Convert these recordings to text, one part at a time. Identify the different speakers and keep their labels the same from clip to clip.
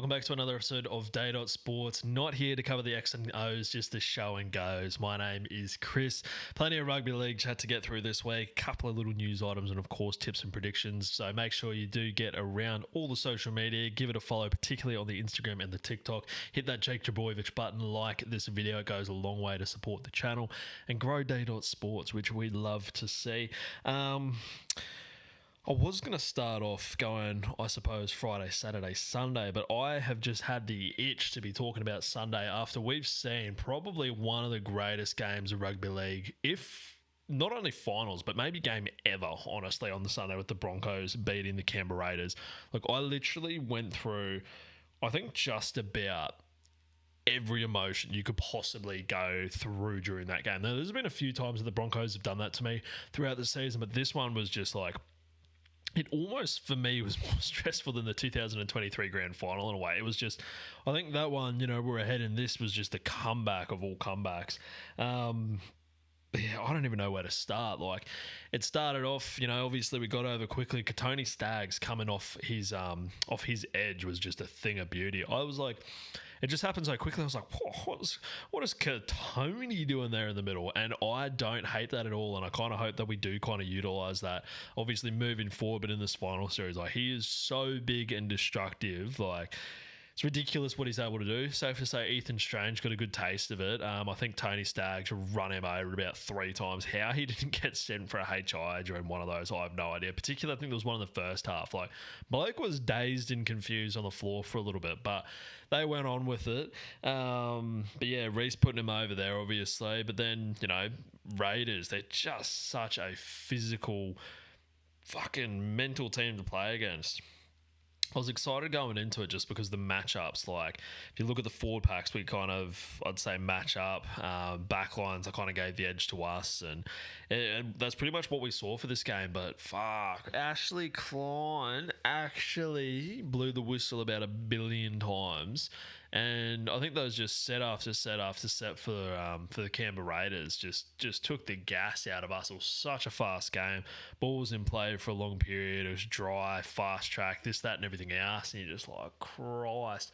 Speaker 1: welcome back to another episode of Day Dot Sports. Not here to cover the X and O's, just the show and goes. My name is Chris. Plenty of rugby league chat to get through this week. Couple of little news items and, of course, tips and predictions. So make sure you do get around all the social media. Give it a follow, particularly on the Instagram and the TikTok. Hit that Trbojevic button. Like this video. It goes a long way to support the channel and grow Day Dot Sports, which we'd love to see. I was going to start off going, I suppose, Friday, Saturday, Sunday, but I have just had the itch to be talking about Sunday after we've seen probably one of the greatest games of rugby league, if not only finals, but maybe game ever, honestly, on the Sunday with the Broncos beating the Canberra Raiders. Look, I literally went through, I think, just about every emotion you could possibly go through during that game. Now, there's been a few times that the Broncos have done that to me throughout the season, but this one was just like, it almost, for me, was more stressful than the 2023 grand final in a way. It was just, I think that one, we're ahead, and this was just the comeback of all comebacks. Yeah, I don't even know where to start. Like, it started off, obviously we got over quickly. Tony Staggs coming off his edge was just a thing of beauty. I was like, it just happened so quickly. I was like, what is Tony doing there in the middle? And I don't hate that at all. And I kind of hope that we do kind of utilize that, obviously moving forward. But in this final series, like, he is so big and destructive. Like, it's ridiculous what he's able to do. Safe to say Ethan Strange got a good taste of it. I think Tony Staggs run him over about 3 times. How he didn't get sent for a HI during one of those, I have no idea. Particularly, I think there was one in the first half. Like, Blake was dazed and confused on the floor for a little bit, but they went on with it. But yeah, Reece putting him over there, obviously. But then, Raiders, they're just such a physical, fucking mental team to play against. I was excited going into it just because the matchups, like, if you look at the forward packs, we kind of, I'd say, match up. Backlines, I kind of gave the edge to us, and that's pretty much what we saw for this game. But fuck, Ashley Klein actually blew the whistle about 1 billion times. And I think those just set after set after set for the Canberra Raiders just took the gas out of us. It was such a fast game. Ball was in play for a long period. It was dry, fast track, this, that, and everything else. And you're just like, Christ.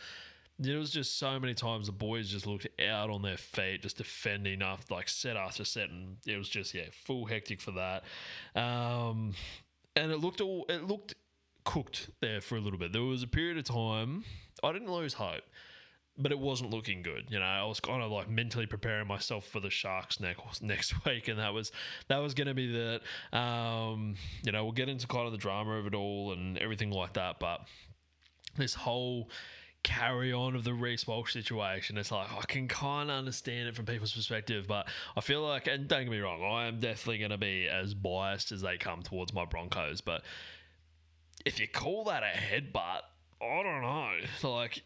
Speaker 1: There was just so many times the boys just looked out on their feet, just defending after, like, set after set. And it was just, full hectic for that. And it looked cooked there for a little bit. There was a period of time, I didn't lose hope, but it wasn't looking good. I was kind of like mentally preparing myself for the Sharks next week, and that was going to be that. We'll get into kind of the drama of it all and everything like that, but this whole carry on of the Reece Walsh situation, it's like, I can kind of understand it from people's perspective, but I feel like, and don't get me wrong, I am definitely going to be as biased as they come towards my Broncos, but if you call that a headbutt, I don't know. Like,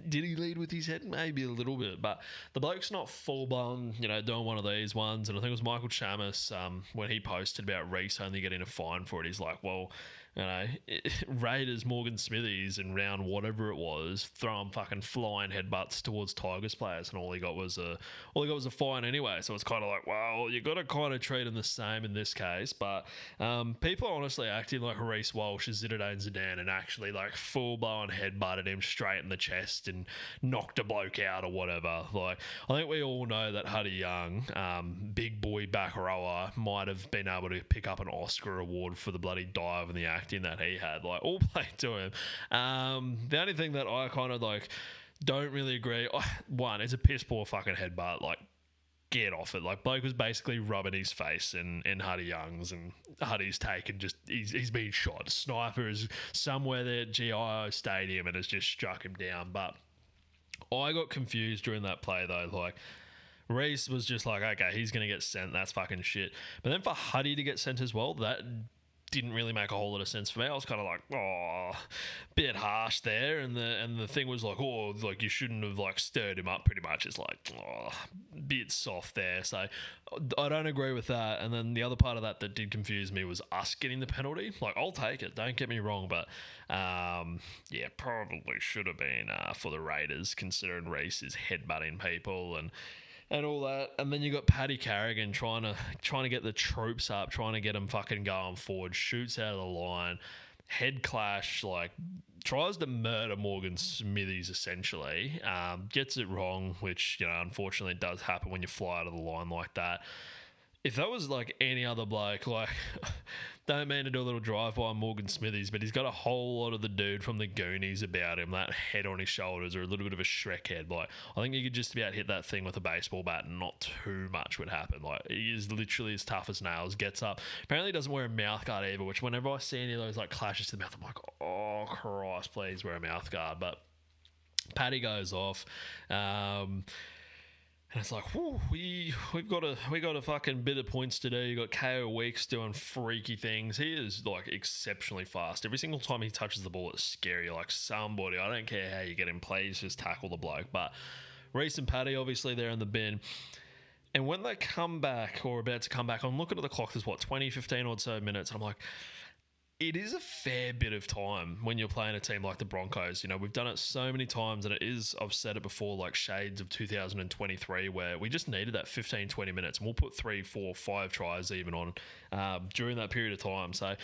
Speaker 1: did he lead with his head? Maybe a little bit, but the bloke's not full blown, doing one of these ones. And I think it was Michael Chamis when he posted about Reece only getting a fine for it. He's like, well, Raiders, Morgan Smithies in round whatever it was, throwing fucking flying headbutts towards Tigers players, and all he got was a fine anyway. So it's kind of like, well, you got to kind of treat him the same in this case. But people are honestly acting like Reece Walsh is Zinedine Zidane and actually like full blown headbutted him straight in the chest and knocked a bloke out or whatever. Like, I think we all know that Huddy Young, big boy back rower, might have been able to pick up an Oscar award for the bloody dive and the acting that he had. Like, all played to him. The only thing that I kind of like don't really agree, one, it's a piss poor fucking headbutt. Like, get off it. Like, bloke was basically rubbing his face in Huddy Young's, and Huddy's taken he's been shot. A sniper is somewhere there at GIO Stadium and has just struck him down. But I got confused during that play though. Like, Reece was just like, okay, he's going to get sent. That's fucking shit. But then for Huddy to get sent as well, that didn't really make a whole lot of sense for me. I was kind of like, oh, bit harsh there. And the thing was like, oh, like, you shouldn't have like stirred him up pretty much. It's like, oh, bit soft there. So I don't agree with that. And then the other part of that did confuse me was us getting the penalty. Like, I'll take it, don't get me wrong, but probably should have been for the Raiders, considering Reece is headbutting people and all that. And then you got Paddy Carrigan trying to get the troops up, trying to get them fucking going forward, shoots out of the line. head clash, like tries to murder Morgan Smithies essentially, gets it wrong, which, you know, unfortunately does happen when you fly out of the line like that. If that was like any other bloke, like, don't mean to do a little drive-by on Morgan Smithies, but he's got a whole lot of the dude from the Goonies about him, that head on his shoulders, or a little bit of a Shrek head. Like, I think you could just about hit that thing with a baseball bat and not too much would happen. Like, he is literally as tough as nails, gets up. Apparently he doesn't wear a mouth guard either, which whenever I see any of those like clashes to the mouth, I'm like, oh, Christ, please wear a mouth guard. But Paddy goes off. And it's like, whew, we've got a fucking bit of points to do. You got KO Weeks doing freaky things. He is like exceptionally fast. Every single time he touches the ball, it's scary. Like somebody, I don't care how you get him, please just tackle the bloke. But Reece and Paddy, obviously, they're in the bin. And when they come back, or about to come back, I'm looking at the clock. There's 20, 15 or so minutes. And I'm like, it is a fair bit of time when you're playing a team like the Broncos. You know, we've done it so many times, and it is, I've said it before, like shades of 2023, where we just needed that 15, 20 minutes, and we'll put 3, 4, 5 tries even on during that period of time. So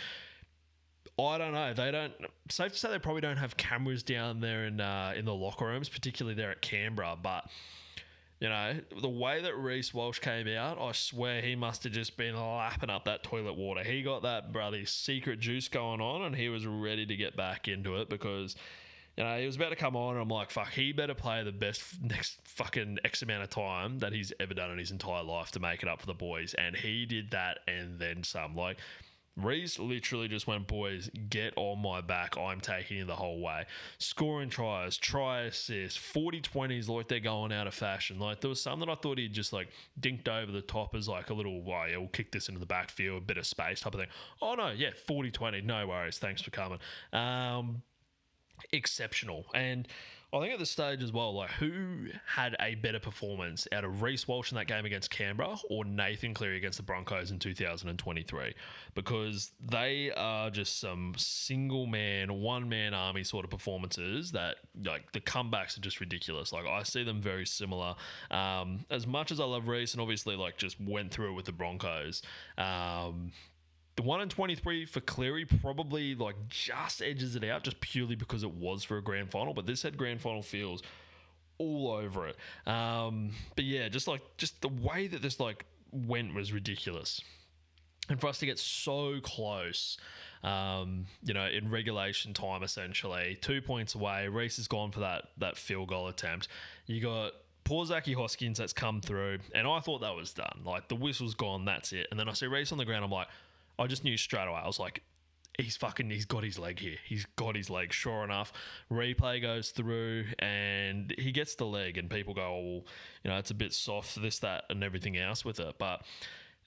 Speaker 1: I don't know. They don't. Safe to say they probably don't have cameras down there in the locker rooms, particularly there at Canberra. But you know, the way that Reece Walsh came out, I swear he must have just been lapping up that toilet water. He got that bloody secret juice going on, and he was ready to get back into it because, you know, he was about to come on, and I'm like, fuck, he better play the best next fucking X amount of time that he's ever done in his entire life to make it up for the boys. And he did that and then some. Like, Reece literally just went, boys, get on my back. I'm taking you the whole way. Scoring tries, try assists, 40-20s like they're going out of fashion. Like, there was some that I thought he'd just, like, dinked over the top as, like, a little, well, yeah, we'll kick this into the backfield, a bit of space type of thing. Oh, no, yeah, 40-20, no worries. Thanks for coming. Exceptional. And I think at this stage as well, like, who had a better performance out of Reece Walsh in that game against Canberra or Nathan Cleary against the Broncos in 2023? Because they are just some single-man, one-man army sort of performances that, like, the comebacks are just ridiculous. Like, I see them very similar. As much as I love Reece and obviously, like, just went through it with the Broncos, the 1 in 23 for Cleary probably like just edges it out just purely because it was for a grand final, but this had grand final feels all over it. But yeah, just the way that this like went was ridiculous. And for us to get so close, you know, in regulation time, essentially 2 points away, Reece has gone for that field goal attempt. You got poor Zachy Hoskins that's come through, and I thought that was done. Like, the whistle's gone, that's it. And then I see Reece on the ground, I'm like, I just knew straight away. I was like, he's got his leg here. He's got his leg. Sure enough, replay goes through and he gets the leg, and people go, oh, well, you know, it's a bit soft, this, that, and everything else with it. But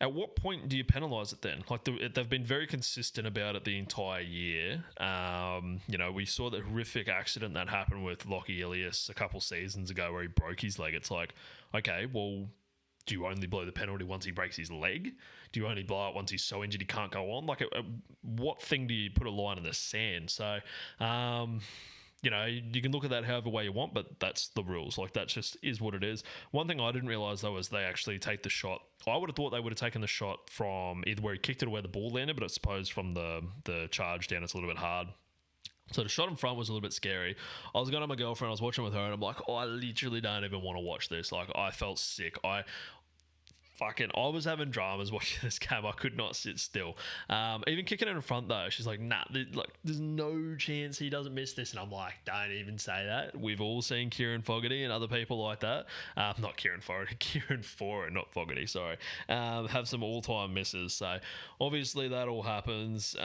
Speaker 1: at what point do you penalise it then? Like, they've been very consistent about it the entire year. You know, we saw the horrific accident that happened with Lockie Ilias a couple seasons ago where he broke his leg. It's like, okay, well, do you only blow the penalty once he breaks his leg? Do you only blow it once he's so injured he can't go on? Like, what thing do you put a line in the sand? So, you know, you can look at that however way you want, but that's the rules. Like, that just is what it is. One thing I didn't realise, though, is they actually take the shot. I would have thought they would have taken the shot from either where he kicked it or where the ball landed, but I suppose from the charge down, it's a little bit hard. So the shot in front was a little bit scary. I was going to my girlfriend, I was watching with her, and I'm like, oh, I literally don't even want to watch this. Like, I felt sick. I was having dramas watching this game. I could not sit still. Even kicking it in front, though, she's like, nah, there's no chance he doesn't miss this. And I'm like, don't even say that. We've all seen Kieran Fogarty and other people like that. Not Kieran Fogarty, Kieran Foran, not Fogarty, sorry. Have some all-time misses. So obviously that all happens.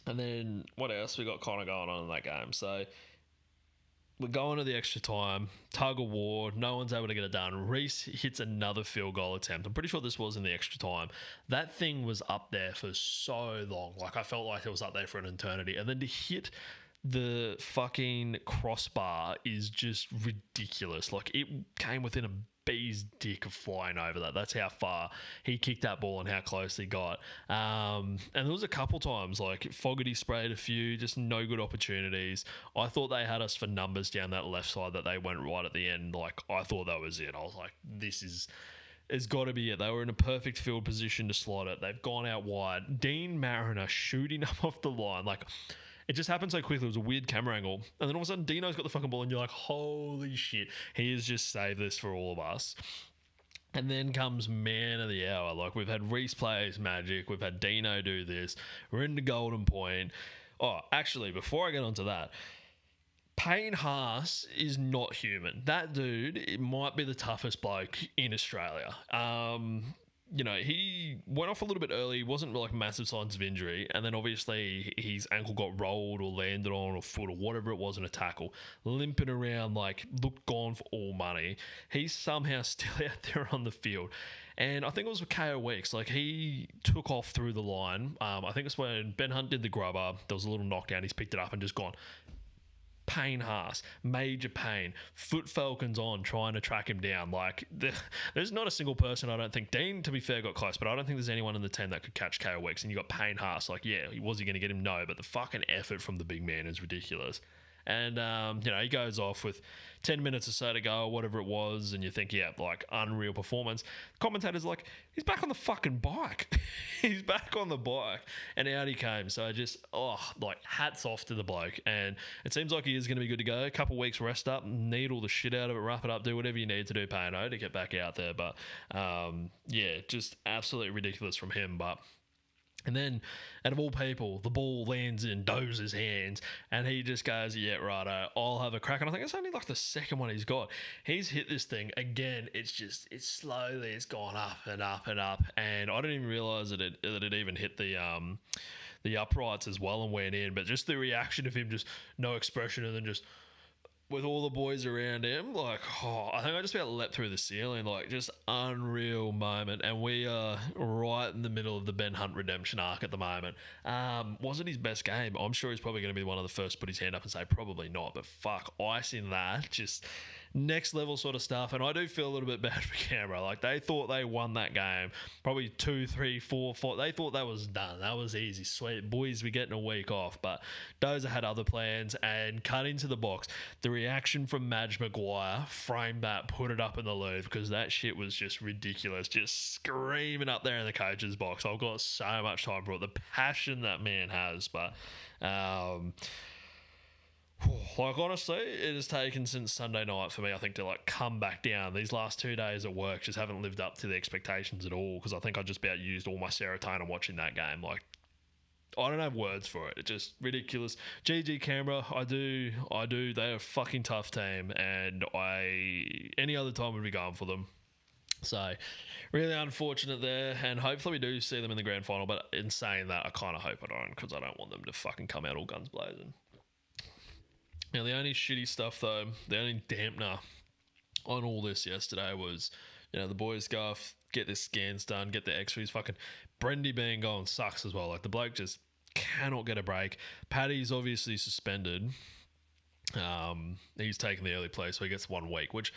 Speaker 1: And then what else we got kind of going on in that game? So we're going to the extra time, tug of war, no one's able to get it done. Reece hits another field goal attempt. I'm pretty sure this was in the extra time. That thing was up there for so long. Like, I felt like it was up there for an eternity. And then to hit the fucking crossbar is just ridiculous. Like, it came within a bee's dick of flying over that. That's how far he kicked that ball and how close he got. And there was a couple times, like, Fogarty sprayed a few, just no good opportunities. I thought they had us for numbers down that left side that they went right at the end. Like, I thought that was it. I was like, this is has got to be it. They were in a perfect field position to slot it. They've gone out wide. Dean Mariner shooting up off the line. Like, it just happened so quickly. It was a weird camera angle. And then all of a sudden, Dino's got the fucking ball, and you're like, holy shit. He has just saved this for all of us. And then comes man of the hour. Like, we've had Reece play his magic. We've had Dino do this. We're in the golden point. Oh, actually, before I get onto that, Payne Haas is not human. That dude, it might be the toughest bloke in Australia. He went off a little bit early. Wasn't like massive signs of injury. And then obviously his ankle got rolled or landed on a foot or whatever it was in a tackle. Limping around, like, looked gone for all money. He's somehow still out there on the field. And I think it was with KO Weeks. Like, he took off through the line. I think it's when Ben Hunt did the grubber. There was a little knockdown. He's picked it up and just gone. Payne Haas, major pain, foot Falcons on, trying to track him down. Like, there's not a single person, I don't think. Dean, to be fair, got close, but I don't think there's anyone in the team that could catch KO Weeks. And you got Payne Haas. Like, yeah, was he going to get him? No, but the fucking effort from the big man is ridiculous. And, he goes off with 10 minutes or so to go, or whatever it was, and you think, yeah, like, unreal performance. Commentators like, he's back on the fucking bike. He's back on the bike. And out he came. So just, hats off to the bloke. And it seems like he is going to be good to go. A couple of weeks rest up, needle the shit out of it, wrap it up, do whatever you need to do, Payno, to get back out there. But, just absolutely ridiculous from him. But... And then, out of all people, the ball lands in Dozer's hands, and he just goes, yeah, righto, I'll have a crack. And I think it's only like the second one he's got. He's hit this thing again. It's gone up and up and up. And I didn't even realise that it even hit the uprights as well and went in. But just the reaction of him, just no expression, and then just... with all the boys around him, like, I think I just about leapt through the ceiling, like, just unreal moment. And we are right in the middle of the Ben Hunt redemption arc at the moment. Was it his best game? I'm sure he's probably going to be one of the first to put his hand up and say probably not, but fuck, ice in that, just next level sort of stuff. And I do feel a little bit bad for Canberra. Like, they thought they won that game, probably 2, 3, 4, 5. They thought that was done. That was easy. Sweet. Boys, we're getting a week off. But Dozer had other plans and cut into the box. The reaction from Madge Maguire, framed that, put it up in the Louvre, because that shit was just ridiculous. Just screaming up there in the coach's box. I've got so much time for it. The passion that man has. But, like, honestly, it has taken since Sunday night for me, I think, to, like, come back down. These last 2 days at work just haven't lived up to the expectations at all, because I think I just about used all my serotonin watching that game. Like, I don't have words for it. It's just ridiculous. GG Canberra, I do. They're a fucking tough team, and any other time would be going for them. So, really unfortunate there, and hopefully we do see them in the grand final. But in saying that, I kind of hope I don't, because I don't want them to fucking come out all guns blazing. Now, the only shitty stuff, though, the only dampener on all this yesterday was, the boys go off, get their scans done, get their x-rays. Fucking Brendy being gone sucks as well. Like, the bloke just cannot get a break. Paddy's obviously suspended. He's taken the early play, so he gets 1 week, which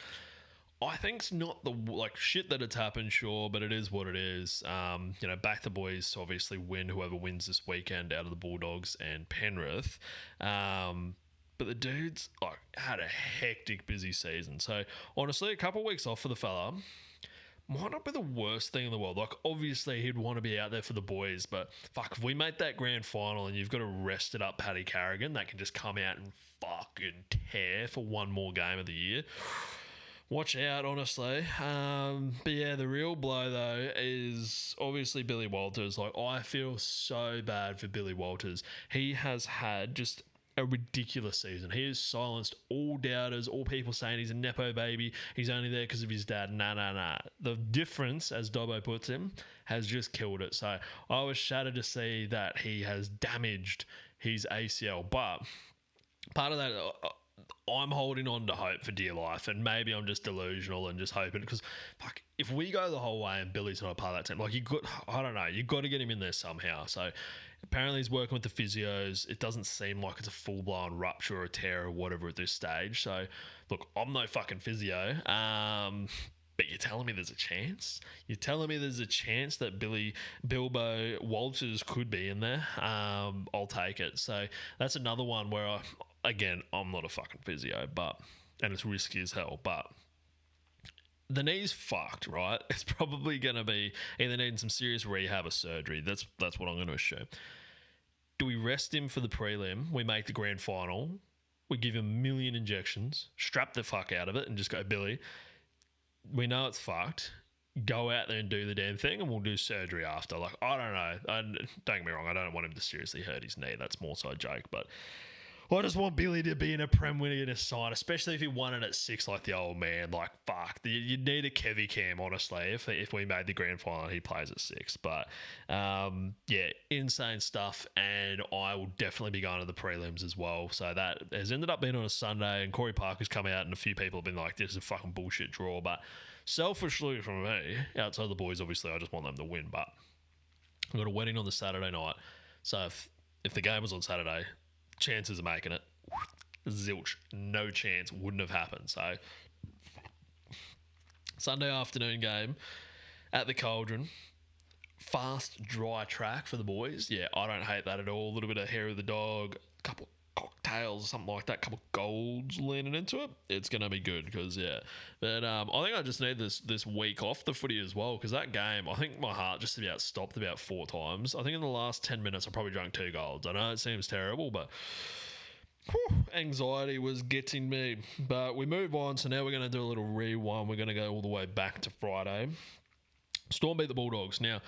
Speaker 1: I think's not the, like, shit that it's happened, sure, but it is what it is. Back the boys to obviously win whoever wins this weekend out of the Bulldogs and Penrith. But the dude's, like, had a hectic, busy season. So, honestly, a couple of weeks off for the fella might not be the worst thing in the world. Like, obviously, he'd want to be out there for the boys, but fuck, if we make that grand final and you've got a rested up Paddy Carrigan that can just come out and fucking tear for one more game of the year, watch out, honestly. But yeah, the real blow, though, is obviously Billy Walters. Like, I feel so bad for Billy Walters. He has had just a ridiculous season. He has silenced all doubters, all people saying he's a nepo baby, he's only there because of his dad. Nah. The difference, as Dobbo puts him, has just killed it. So I was shattered to see that he has damaged his ACL. But part of that, I'm holding on to hope for dear life, and maybe I'm just delusional and just hoping, because fuck, if we go the whole way and Billy's not a part of that team, like, I don't know, you got to get him in there somehow. So apparently he's working with the physios. It doesn't seem like it's a full-blown rupture or a tear or whatever at this stage. So, look, I'm no fucking physio, but you're telling me there's a chance? You're telling me there's a chance that Bilbo Walters could be in there? I'll take it. So that's another one where, I'm not a fucking physio, and it's risky as hell, but the knee's fucked, right? It's probably going to be either needing some serious rehab or surgery. That's what I'm going to assume. Do we rest him for the prelim? We make the grand final. We give him a million injections, strap the fuck out of it, and just go, Billy, we know it's fucked. Go out there and do the damn thing, and we'll do surgery after. Like, I don't know. Don't get me wrong. I don't want him to seriously hurt his knee. That's more so a joke, but I just want Billy to be in a Prem winning a side, especially if he won it at 6 like the old man. Like, fuck. You'd need a Kevy cam, honestly, if we made the grand final and he plays at 6. But, yeah, insane stuff. And I will definitely be going to the prelims as well. So that has ended up being on a Sunday. And Corey Parker's come out and a few people have been like, this is a fucking bullshit draw. But selfishly from me, outside the boys, obviously, I just want them to win. But I've got a wedding on the Saturday night. So if the game was on Saturday, chances of making it, zilch, no chance, wouldn't have happened. So Sunday afternoon game at the Cauldron, fast, dry track for the boys. Yeah, I don't hate that at all. A little bit of hair of the dog, a couple cocktails, something like that, a couple golds leaning into it. It's going to be good because, yeah. But I think I just need this week off the footy as well, because that game, I think my heart just about stopped about 4 times. I think in the last 10 minutes I probably drank 2 golds. I know it seems terrible, but anxiety was getting me. But we move on, so now we're going to do a little rewind. We're going to go all the way back to Friday. Storm beat the Bulldogs. Now,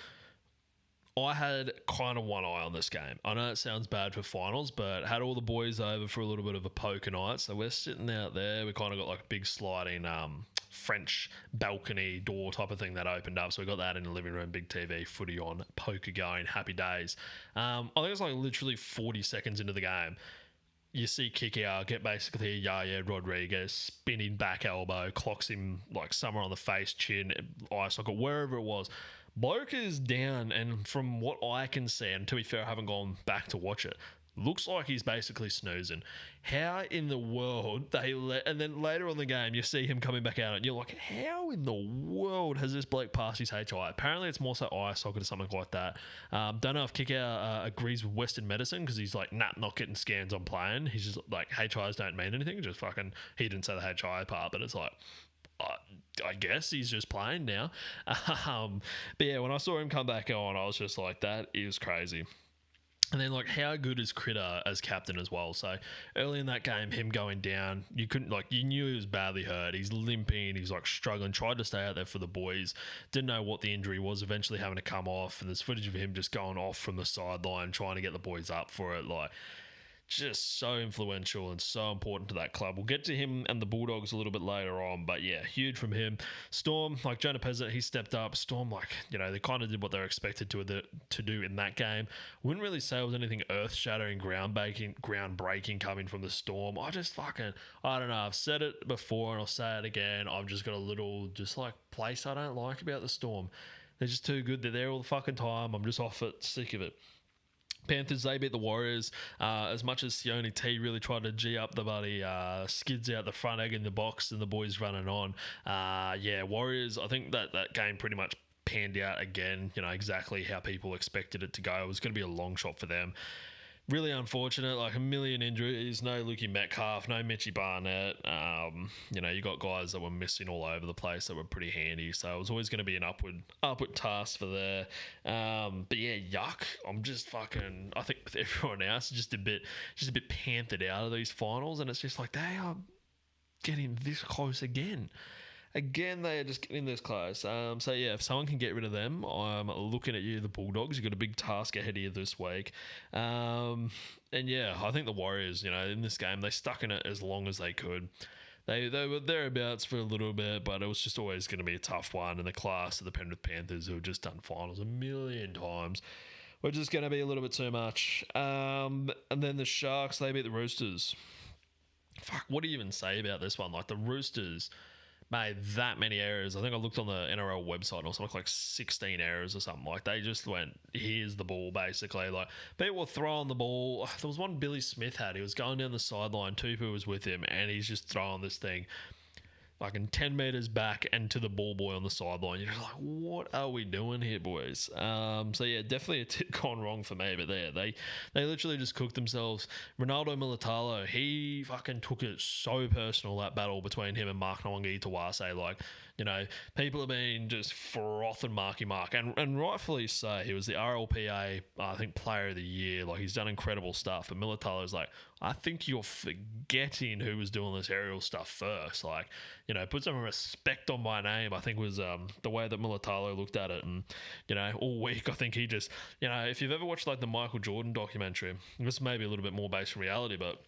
Speaker 1: I had kind of one eye on this game. I know it sounds bad for finals, but had all the boys over for a little bit of a poker night. So we're sitting out there. We kind of got like a big sliding French balcony door type of thing that opened up. So we got that in the living room, big TV, footy on, poker going, happy days. I think it's like literally 40 seconds into the game. You see Kikau get basically a Yaya Rodriguez spinning back elbow, clocks him like somewhere on the face, chin, eye socket, wherever it was. Bloke is down, and from what I can see, and to be fair, I haven't gone back to watch it, looks like he's basically snoozing. How in the world and then later on the game, you see him coming back out, and you're like, how in the world has this bloke passed his HI? Apparently, it's more so eye socket or something like that. Don't know if Kikau agrees with Western medicine, because he's like, nah, not getting scans on playing. He's just like, HIs don't mean anything. Just fucking, he didn't say the HI part, but it's like, I guess he's just playing now. But yeah, when I saw him come back on, I was just like, that is crazy. And then, like, how good is Critter as captain as well? So early in that game, him going down, you knew he was badly hurt. He's limping, he's like struggling, tried to stay out there for the boys, didn't know what the injury was, eventually having to come off. And there's footage of him just going off from the sideline, trying to get the boys up for it. Like, just so influential and so important to that club. We'll get to him and the Bulldogs a little bit later on, but yeah, huge from him. Storm, like Jonah Peasant, he stepped up. Storm, like, they kind of did what they were expected to do in that game. Wouldn't really say it was anything earth-shattering, groundbreaking coming from the Storm. I don't know. I've said it before and I'll say it again. I've just got a little, just like, place I don't like about the Storm. They're just too good. They're there all the fucking time. I'm just off it, sick of it. Panthers, they beat the Warriors. As much as Sione T really tried to G up the buddy, skids out the front egg in the box and the boys running on. Warriors, I think that game pretty much panned out again, exactly how people expected it to go. It was going to be a long shot for them. Really unfortunate, like a million injuries, no Lukey Metcalf, no Mitchie Barnett. You got guys that were missing all over the place that were pretty handy. So it was always going to be an upward task for there. But yeah, yuck. I'm just fucking, I think with everyone else, just a bit panthered out of these finals. And it's just like, they are getting this close again. Again, they are just getting this close. So, yeah, if someone can get rid of them, I'm looking at you, the Bulldogs. You've got a big task ahead of you this week. And, yeah, I think the Warriors, in this game, they stuck in it as long as they could. They were thereabouts for a little bit, but it was just always going to be a tough one. And the class of the Penrith Panthers, who have just done finals a million times, were just going to be a little bit too much. And then the Sharks, they beat the Roosters. Fuck, what do you even say about this one? Like, the Roosters made that many errors. I think I looked on the NRL website and it was like 16 errors or something. Like, they just went, here's the ball, basically. Like, people were throwing the ball. There was one Billy Smith had. He was going down the sideline. Tupu was with him, and he's just throwing this thing like in 10 metres back and to the ball boy on the sideline. You're like, what are we doing here, boys? So, yeah, definitely a tip gone wrong for me. But they literally just cooked themselves. Ronaldo Militalo, he fucking took it so personal, that battle between him and Mark Nwangi Tawase. Like, you know, people have been just frothing Marky Mark, and rightfully so. He was the RLPA, I think, Player of the Year. Like, he's done incredible stuff. And Militalo's like, I think you're forgetting who was doing this aerial stuff first. Like, you know, put some respect on my name, I think was the way that Militalo looked at it. And, you know, all week, I think he just, you know, if you've ever watched like the Michael Jordan documentary, this may be a little bit more based in reality, but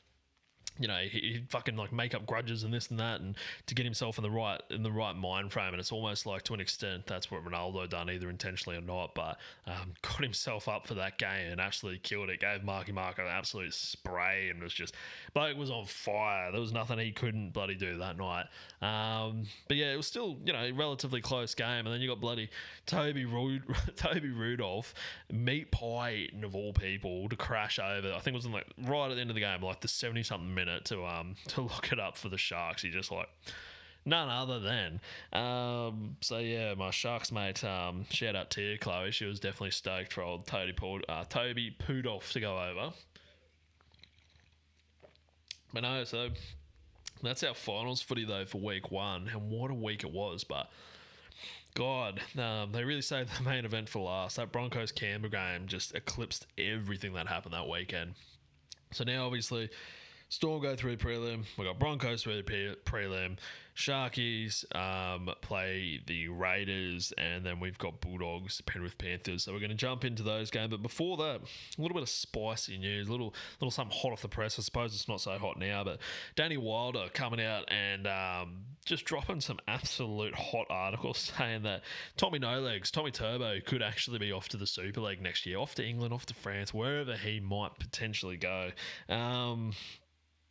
Speaker 1: you know, he'd fucking like make up grudges and this and that, and to get himself in the right mind frame. And it's almost like, to an extent, that's what Ronaldo done, either intentionally or not, but got himself up for that game and absolutely killed it. Gave Marky Mark an absolute spray, and was just, bloke was on fire. There was nothing he couldn't bloody do that night. But yeah, it was still, you know, relatively close game. And then you got bloody Toby Rudolph, meat pie eating of all people, to crash over. I think it was in like right at the end of the game, like the 70-something minute, to lock it up for the Sharks. He just like none other than. So yeah, my Sharks mate, shout out to you, Chloe. She was definitely stoked for old Toby Pudolph to go over. But no, so that's our finals footy though for week 1, and what a week it was. But God, they really saved the main event for last. That Broncos Canberra game just eclipsed everything that happened that weekend. So now obviously Storm go through the prelim. We got Broncos through the prelim. Sharkies play the Raiders, and then we've got Bulldogs, Penrith Panthers. So we're going to jump into those games. But before that, a little bit of spicy news, a little something hot off the press. I suppose it's not so hot now, but Danny Wilder coming out and just dropping some absolute hot articles saying that Tommy Turbo, could actually be off to the Super League next year, off to England, off to France, wherever he might potentially go.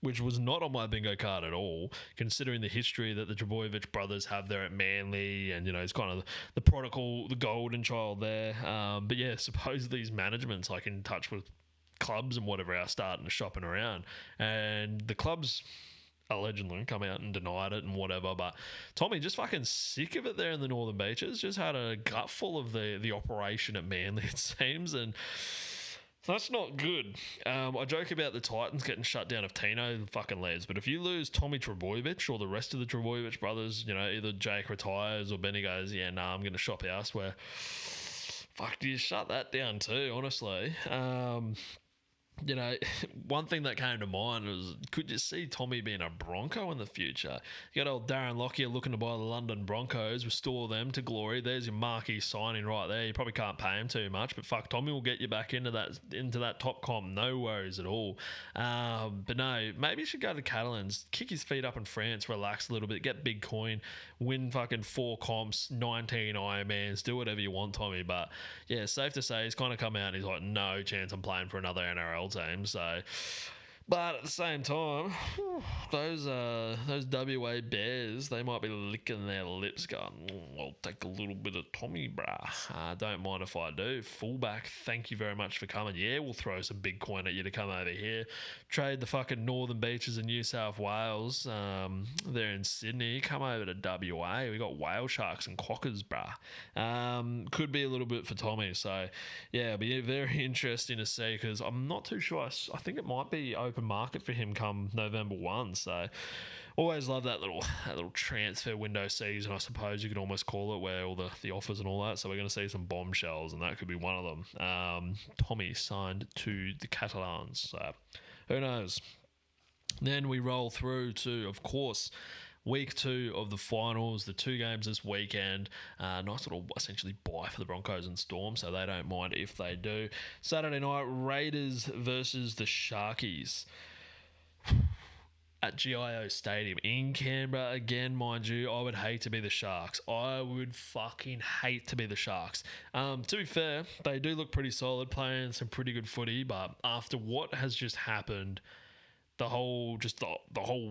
Speaker 1: Which was not on my bingo card at all, considering the history that the Trbojevic brothers have there at Manly, and, you know, he's kind of the prodigal, the golden child there. But yeah, supposedly his management's like in touch with clubs and whatever are starting to shopping around, and the clubs allegedly come out and denied it and whatever. But Tommy just fucking sick of it there in the Northern Beaches. Just had a gutful of the operation at Manly, it seems, and that's not good. I joke about the Titans getting shut down if Tino fucking leaves, but if you lose Tommy Trbojevic or the rest of the Trbojevic brothers, you know, either Jake retires or Benny goes, yeah, nah, I'm going to shop elsewhere. Fuck, do you shut that down too, honestly? You know, one thing that came to mind was, could you see Tommy being a Bronco in the future? You got old Darren Lockyer looking to buy the London Broncos, restore them to glory. There's your marquee signing right there. You probably can't pay him too much, but fuck, Tommy will get you back into that top comp. No worries at all. But no, maybe you should go to Catalans, kick his feet up in France, relax a little bit, get big coin, win fucking 4 comps, 19 Ironmans, do whatever you want, Tommy. But yeah, safe to say he's kind of come out and he's like, no chance I'm playing for another NRL team. So, but at the same time, those WA Bears, they might be licking their lips going, I'll take a little bit of Tommy, bruh. Don't mind if I do. Fullback, thank you very much for coming. Yeah, we'll throw some big coin at you to come over here. Trade the fucking Northern Beaches in New South Wales. They're in Sydney. Come over to WA. We got whale sharks and quokkas, bruh. Could be a little bit for Tommy. So, yeah, it'll be very interesting to see, because I'm not too sure. I think it might be open market for him come November 1. So always love that little transfer window season, I suppose you could almost call it, where all the offers and all that. So we're going to see some bombshells, and that could be one of them. Tommy signed to the Catalans, so who knows. Then we roll through to, of course, week 2 of the finals, the 2 games this weekend. Nice little essentially bye for the Broncos and Storm, so they don't mind if they do. Saturday night, Raiders versus the Sharkies at GIO Stadium in Canberra again, mind you. I would hate to be the Sharks. I would fucking hate to be the Sharks. To be fair, they do look pretty solid, playing some pretty good footy, but after what has just happened, the whole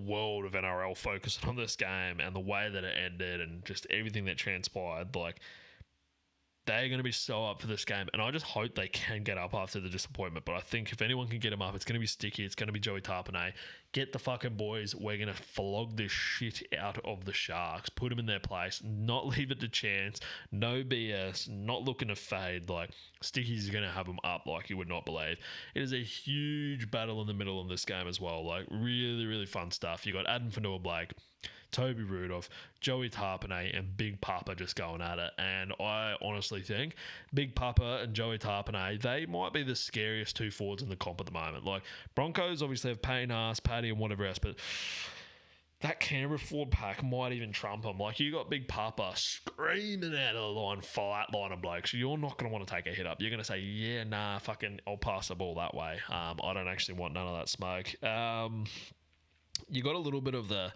Speaker 1: world of NRL focusing on this game and the way that it ended and just everything that transpired, like, they're going to be so up for this game, and I just hope they can get up after the disappointment. But I think if anyone can get them up, it's going to be Sticky, it's going to be Joey Tarpanay. Get the fucking boys. We're going to flog this shit out of the Sharks, put them in their place, not leave it to chance, no BS, not looking to fade. Like, Sticky's going to have them up like you would not believe. It is a huge battle in the middle in this game as well. Like, really, really fun stuff. You got Adam Fanua Blake, Toby Rudolph, Joey Tarpanay, and Big Papa just going at it. And I honestly think Big Papa and Joey Tarpanay, they might be the scariest two forwards in the comp at the moment. Like, Broncos obviously have Payne Haas, Paddy, and whatever else, but that Canberra forward pack might even trump them. Like, you got Big Papa screaming out of the line, flat line of blokes. You're not going to want to take a hit up. You're going to say, yeah, nah, fucking, I'll pass the ball that way. I don't actually want none of that smoke. You got a little bit of a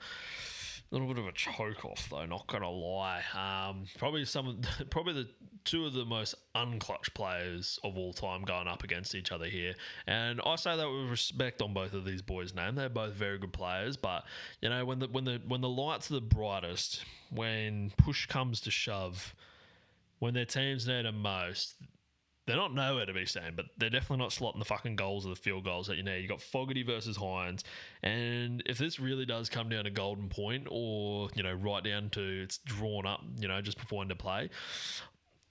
Speaker 1: choke off though, not gonna lie. Probably the two of the most unclutch players of all time going up against each other here, and I say that with respect on both of these boys' name. They're both very good players, but you know, when the lights are the brightest, when push comes to shove, when their teams need them most, they're not nowhere to be seen, but they're definitely not slotting the fucking goals or the field goals that you need. You got Fogarty versus Hines, and if this really does come down to golden point, or you know, right down to it's drawn up, you know, just before end of play,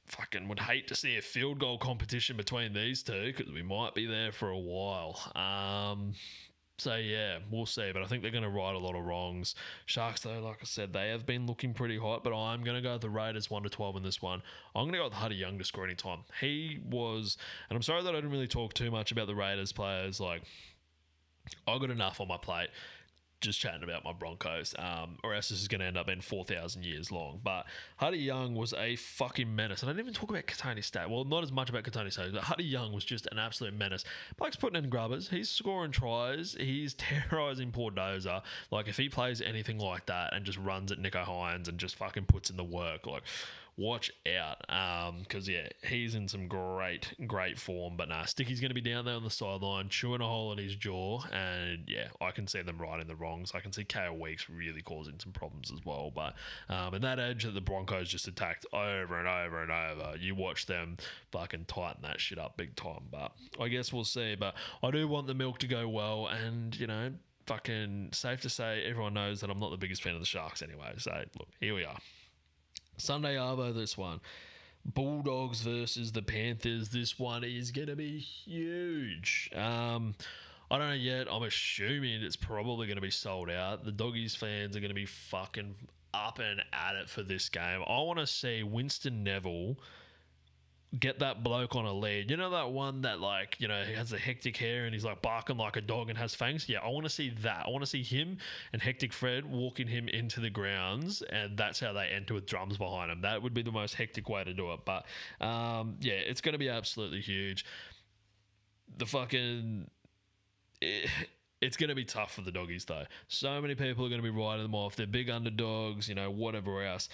Speaker 1: fucking would hate to see a field goal competition between these two, because we might be there for a while. So yeah, we'll see, but I think they're going to right a lot of wrongs. Sharks, though, like I said, they have been looking pretty hot, but I'm going to go with the Raiders 1-12 in this one. I'm going to go with Huddy Young to score any time. He was, and I'm sorry that I didn't really talk too much about the Raiders players. Like, I got enough on my plate just chatting about my Broncos, or else this is going to end up being 4,000 years long. But Huddy Young was a fucking menace. And I didn't even talk about Katoni State. Well, not as much about Katoni State, but Huddy Young was just an absolute menace. Blake's putting in grubbers. He's scoring tries. He's terrorising poor Dozer. Like, if he plays anything like that and just runs at Nicho Hines and just fucking puts in the work, like, watch out, because yeah, he's in some great form. But nah, Sticky's going to be down there on the sideline chewing a hole in his jaw, and yeah, I can see them righting the wrongs. I can see Kale Weeks really causing some problems as well. But and that edge that the Broncos just attacked over and over and over, you watch them fucking tighten that shit up big time. But I guess we'll see. But I do want the milk to go well, and you know, fucking safe to say everyone knows that I'm not the biggest fan of the Sharks anyway. So look, here we are. Sunday Arvo, this one. Bulldogs versus the Panthers. This one is going to be huge. I don't know yet. I'm assuming it's probably going to be sold out. The Doggies fans are going to be fucking up and at it for this game. I want to see Winston Neville get that bloke on a lead. You know that one that, like, you know, he has the hectic hair and he's like barking like a dog and has fangs? Yeah, I want to see that. I want to see him and Hectic Fred walking him into the grounds, and that's how they enter with drums behind him. That would be the most hectic way to do it. But yeah, it's going to be absolutely huge. The fucking... It's going to be tough for the Doggies, though. So many people are going to be riding them off. They're big underdogs, you know, whatever else.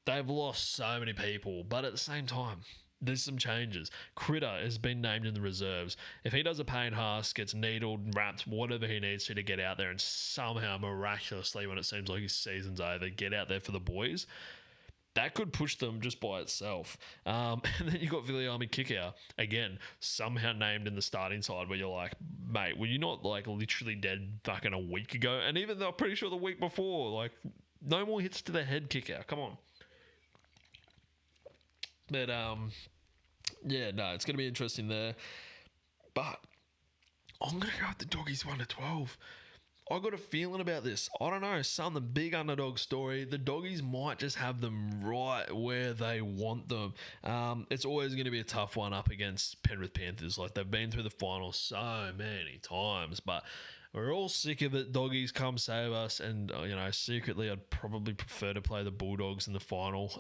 Speaker 1: They've lost so many people, but at the same time, there's some changes. Critter has been named in the reserves. If he does a Payne Haas, gets needled, wrapped, whatever he needs to get out there, and somehow, miraculously, when it seems like his season's over, get out there for the boys, that could push them just by itself. And then you got Viliami Kikau, again, somehow named in the starting side, where you're like, mate, were you not like literally dead fucking a week ago? And even though I'm pretty sure the week before, like, no more hits to the head, Kikau. Come on. But, yeah, no, it's going to be interesting there. But I'm going to go with the Doggies 1-12. I got a feeling about this. I don't know, the big underdog story. The Doggies might just have them right where they want them. It's always going to be a tough one up against Penrith Panthers. Like, they've been through the finals so many times, but we're all sick of it. Doggies, come save us. And, you know, secretly, I'd probably prefer to play the Bulldogs in the final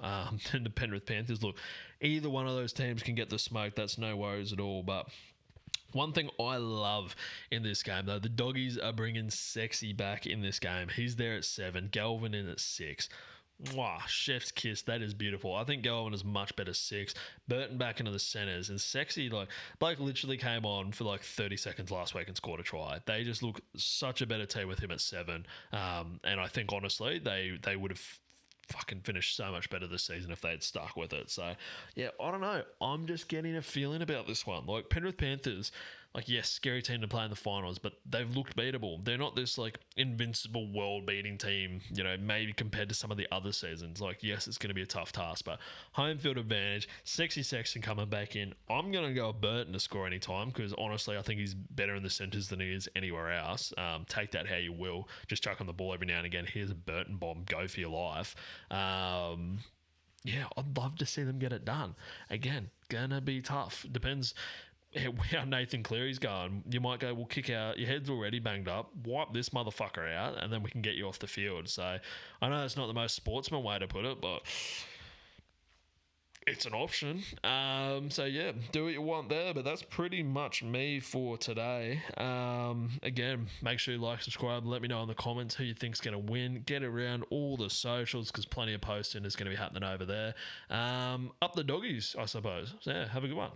Speaker 1: than the Penrith Panthers. Look, either one of those teams can get the smoke. That's no worries at all. But one thing I love in this game, though, the Doggies are bringing Sexy back in this game. He's there at 7, Galvin in at 6. Mwah, chef's kiss. That is beautiful. I think Galvin is much better 6. Burton back into the centres, and Sexy, like, Blake literally came on for like 30 seconds last week and scored a try. They just look such a better team with him at 7. And I think, honestly, they would have fucking finished so much better this season if they had stuck with it. So, yeah, I don't know. I'm just getting a feeling about this one. Like, Penrith Panthers, like, yes, scary team to play in the finals, but they've looked beatable. They're not this like invincible world beating team, maybe compared to some of the other seasons. Like, yes, it's going to be a tough task, but home field advantage, Sexy Sexton coming back in. I'm going to go Burton to score any time because honestly, I think he's better in the centres than he is anywhere else. Take that how you will. Just chuck on the ball every now and again. Here's a Burton bomb. Go for your life. Yeah, I'd love to see them get it done. Again, gonna be tough. Depends how Nathan Cleary's going. You might go, well, Kikau, your head's already banged up. Wipe this motherfucker out, and then we can get you off the field. So I know that's not the most sportsman way to put it, but it's an option. So yeah, do what you want there, but that's pretty much me for today. Again, make sure you like, subscribe, and let me know in the comments who you think's going to win. Get around all the socials because plenty of posting is going to be happening over there. Up the doggies, I suppose. So yeah, have a good one.